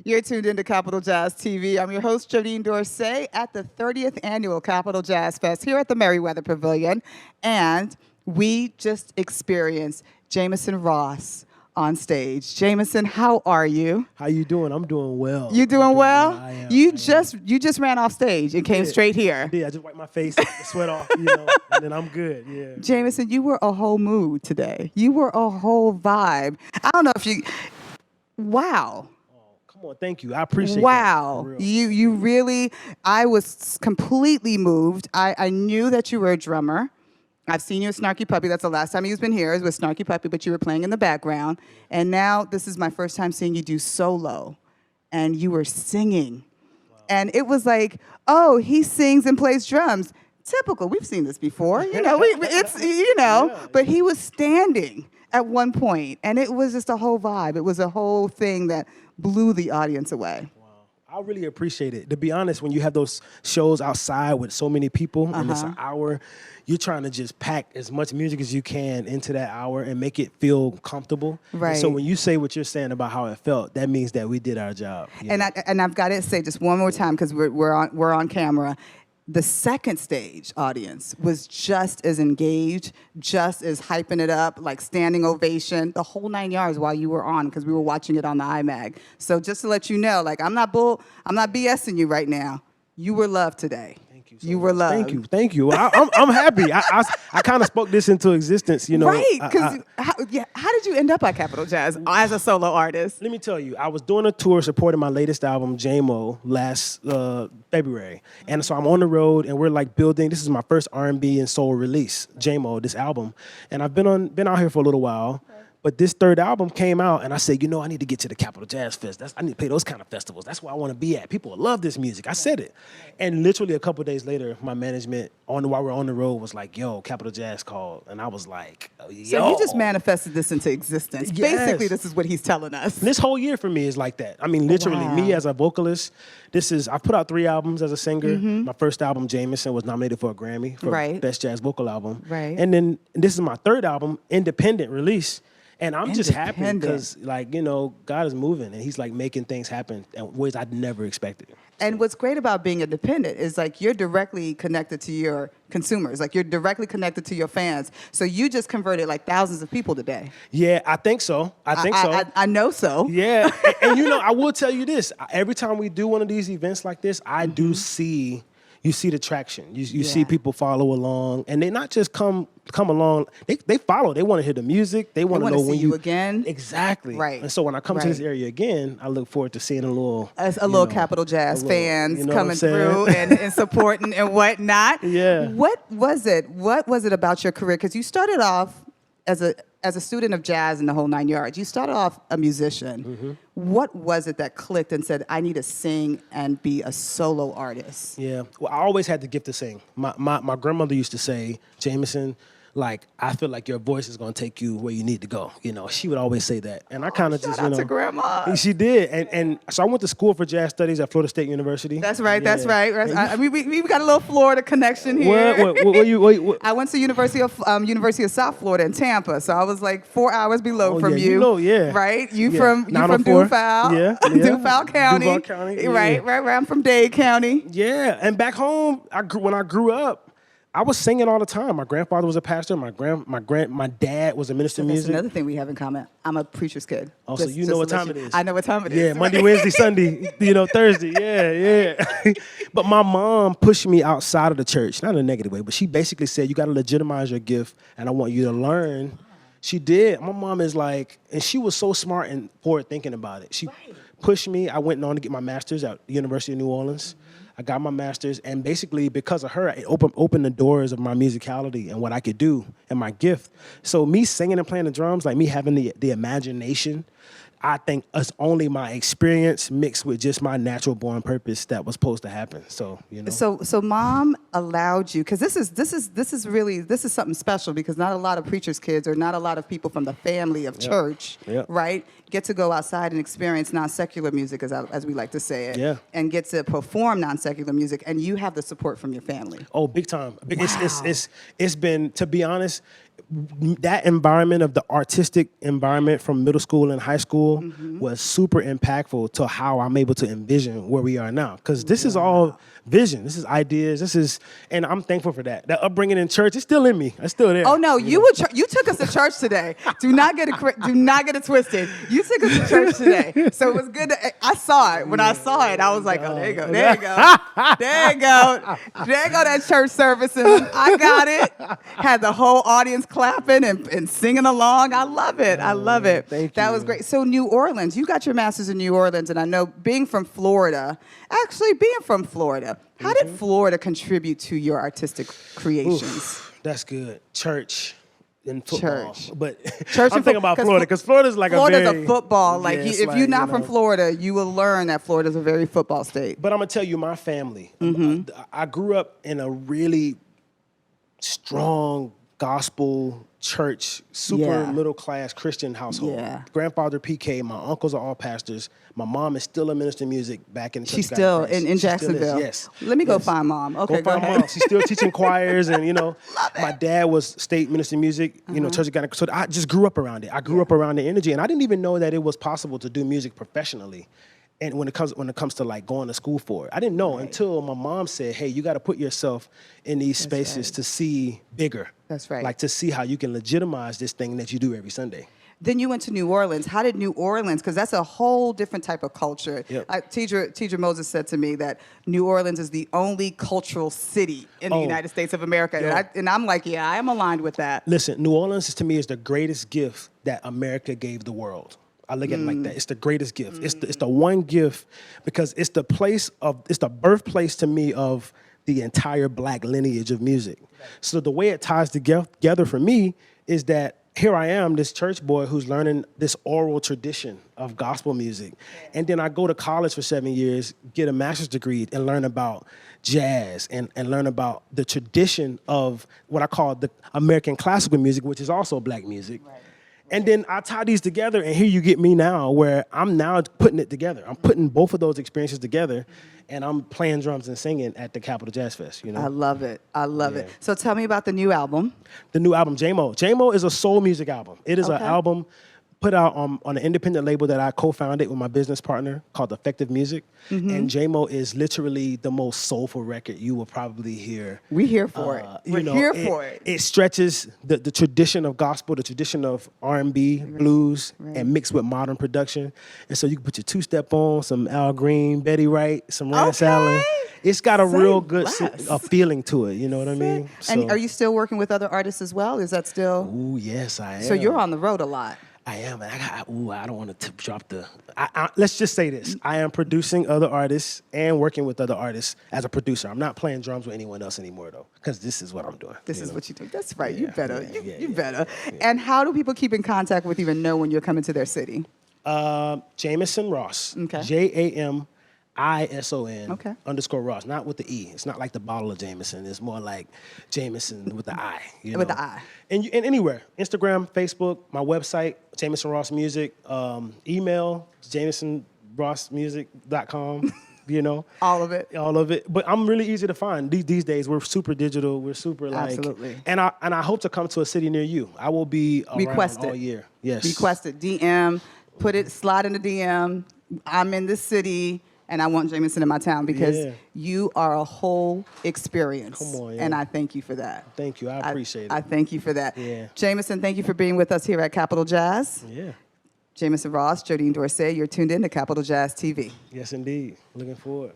You're tuned into Capital Jazz TV. I'm your host, Jodine Dorsey, at the 30th Annual Capital Jazz Fest here at the Merriweather Pavilion. And we just experienced Jamison Ross on stage. Jamison, how are you? How you doing? I'm doing well. You doing well? I am. You just ran off stage and came straight here. I did. I just wiped my face, the sweat off, and then I'm good. Yeah. Jamison, you were a whole mood today. You were a whole vibe. I don't know if you. Wow. Come on, thank you. I appreciate wow. that. You really, I was completely moved. I knew that you were a drummer. I've seen you at Snarky Puppy. That's the last time you've been here is with Snarky Puppy, but you were playing in the background. And now this is my first time seeing you do solo. And you were singing. Wow. And it was like, oh, he sings and plays drums. Typical. We've seen this before. Yeah. But he was standing at one point, and it was just a whole vibe. It was a whole thing that blew the audience away. Wow. I really appreciate it. To be honest, when you have those shows outside with so many people and it's an hour, you're trying to just pack as much music as you can into that hour and make it feel comfortable. Right. And so when you say what you're saying about how it felt, that means that we did our job. And I've got to say just one more time because we're on camera. The second stage audience was just as engaged, just as hyping it up, like standing ovation, the whole 9 yards while you were on, because we were watching it on the iMag. So just to let you know, like I'm not BSing you right now. You were loved today. Thank you. So you were loved. Thank you. I'm happy. I kind of spoke this into existence, Right? Because how did you end up at Capital Jazz as a solo artist? Let me tell you, I was doing a tour supporting my latest album, J-Mo, last February. And so I'm on the road, and we're like building. This is my first R&B and soul release, J-Mo, this album. And I've been out here for a little while. But this third album came out, and I said, I need to get to the Capital Jazz Fest. I need to play those kind of festivals. That's where I want to be at. People will love this music. I said it. And literally a couple of days later, my management, while we're on the road, was like, yo, Capital Jazz called. And I was like, yo. So he just manifested this into existence. Yes. Basically, this is what he's telling us. This whole year for me is like that. I mean, literally, me as a vocalist, I've put out 3 albums as a singer. My first album, Jamison, was nominated for a Grammy for Best Jazz Vocal Album. Right. And then this is my third album, independent release. And I'm just happy because, God is moving and he's like making things happen in ways I'd never expected. And what's great about being independent is like you're directly connected to your consumers, like you're directly connected to your fans. So you just converted like thousands of people today. Yeah, I think so. I know so. Yeah, and I will tell you this: every time we do one of these events like this, I do see. You see the traction. You see people follow along, and they not just come along. They follow. They want to hear the music. They want to know when you again. Exactly. Right. And so when I come to this area again, I look forward to seeing a little Capital Jazz fans coming through and supporting and whatnot. Yeah. What was it? What was it about your career? Because you started off as a student of jazz in the whole 9 yards. You started off a musician. Mm-hmm. What was it that clicked and said, I need to sing and be a solo artist? Yeah. Well, I always had the gift to sing. My grandmother used to say, Jamison, like, I feel like your voice is going to take you where you need to go. She would always say that. And I kind of just, Shout out to Grandma. She did. And so I went to school for jazz studies at Florida State University. That's right. Yeah. That's right. We got a little Florida connection here. What? I went to University of South Florida in Tampa. So I was like 4 hours below from you. Right? You from Duval. Yeah. Duval County. Duval County. Right. I'm from Dade County. Yeah. And back home, when I grew up, I was singing all the time. My grandfather was a pastor. My dad was a minister of music. That's another thing we have in common. I'm a preacher's kid. Oh, so you know what time it is. I know what time it is. Yeah, Monday, Wednesday, Sunday, Thursday. Yeah. But my mom pushed me outside of the church, not in a negative way, but she basically said, you got to legitimize your gift, and I want you to learn. She did. My mom is like, and she was so smart and forward thinking about it. She pushed me. I went on to get my master's at the University of New Orleans. I got my master's, and basically because of her, it opened the doors of my musicality and what I could do and my gift. So me singing and playing the drums, like me having the imagination, I think it's only my experience mixed with just my natural born purpose that was supposed to happen. So So mom allowed you, because this is something special, because not a lot of preachers' kids or not a lot of people from the family of church, right, get to go outside and experience non-secular music, as we like to say it, and get to perform non-secular music, and you have the support from your family. Oh, big time. Wow. It's been, to be honest, that environment of the artistic environment from middle school and high school was super impactful to how I'm able to envision where we are now. Because this is all vision. This is ideas. And I'm thankful for that. That upbringing in church is still in me. It's still there. Oh no, you took us to church today. Do not get it twisted. You took us to church today, so it was good. I saw it. When I saw it, I was like, oh, there you go, there you go, there you go, there you go. That church service, and I got it. Had the whole audience clapping and singing along. I love it. I love it. Thank That you. was great. So New Orleans, you got your master's in New Orleans, and I know being from Florida. How did Florida contribute to your artistic creations? Oof, that's good. Church and football. Church. But Church I'm and thinking about Florida because Florida's like Florida's a very... a football. Like, Yeah, it's if you're not you from know. Florida, you will learn that Florida's a very football state. But I'm going to tell you, my family, I grew up in a really strong gospel church, super Yeah. middle class Christian household. Yeah. Grandfather PK, my uncles are all pastors. My mom is still a minister of music back in the She's Church of God still Christ. in She still is, Jacksonville. yes. Let me go Yes. find mom. Okay, go find ahead. Mom. She's still teaching choirs, and my dad was state minister of music. Church of God. So I just grew up around it. I grew up around the energy, and I didn't even know that it was possible to do music professionally. And when it comes to like going to school for it, I didn't know until my mom said, "Hey, you got to put yourself in these spaces to see bigger. That's right. Like to see how you can legitimize this thing that you do every Sunday." Then you went to New Orleans. How did New Orleans, because that's a whole different type of culture. Yep. Teacher Moses said to me that New Orleans is the only cultural city in the United States of America. Yeah. And I'm like, yeah, I am aligned with that. Listen, New Orleans to me is the greatest gift that America gave the world. I look at it like that. It's the greatest gift. It's the one gift because it's the birthplace to me of the entire black lineage of music. So the way it ties together for me is that here I am, this church boy who's learning this oral tradition of gospel music. And then I go to college for 7 years, get a master's degree, and learn about jazz and learn about the tradition of what I call the American classical music, which is also black music. Right. And then I tie these together, and here you get me now, where I'm now putting it together. I'm putting both of those experiences together, and I'm playing drums and singing at the Capitol Jazz Fest. I love it. I love it. So tell me about the new album. The new album, J-Mo. J-Mo is a soul music album. It is an Okay. album put out on an independent label that I co-founded with my business partner called Effective Music. And J-Mo is literally the most soulful record you will probably hear. We're here for it. We're here for it. It stretches the tradition of gospel, the tradition of R&B, blues, and mixed with modern production. And so you can put your two-step on, some Al Green, Betty Wright, some Rance Allen. It's got a real good feeling to it, you know what I mean? And are you still working with other artists as well? Is that still? Ooh, yes, I am. So you're on the road a lot. I am, and I don't want to drop the. Let's just say this: I am producing other artists and working with other artists as a producer. I'm not playing drums with anyone else anymore, though, because this is what I'm doing. This is what you do. That's right. Yeah, You better. yeah, You better. And how do people keep in contact with you and know when you're coming to their city? Jamison Ross. Okay. JAMISON. Okay. _ Ross, not with the E. It's not like the bottle of Jameson. It's more like Jamison with the I. You know? With the I. And anywhere, Instagram, Facebook, my website, Jamison Ross Music, email, JamisonRossMusic.com. All of it. All of it. But I'm really easy to find. These days, we're super digital. We're super like. Absolutely. And I hope to come to a city near you. I will be around Request all it. year. Yes. Request it. DM. Slide in the DM. I'm in this city, and I want Jamison in my town because you are a whole experience. Come on, and I thank you for that. Thank you. I appreciate it. I thank you for that. Yeah. Jamison, thank you for being with us here at Capitol Jazz. Yeah. Jamison Ross, Jodine Dorsey, you're tuned in to Capitol Jazz TV. Yes, indeed. Looking forward.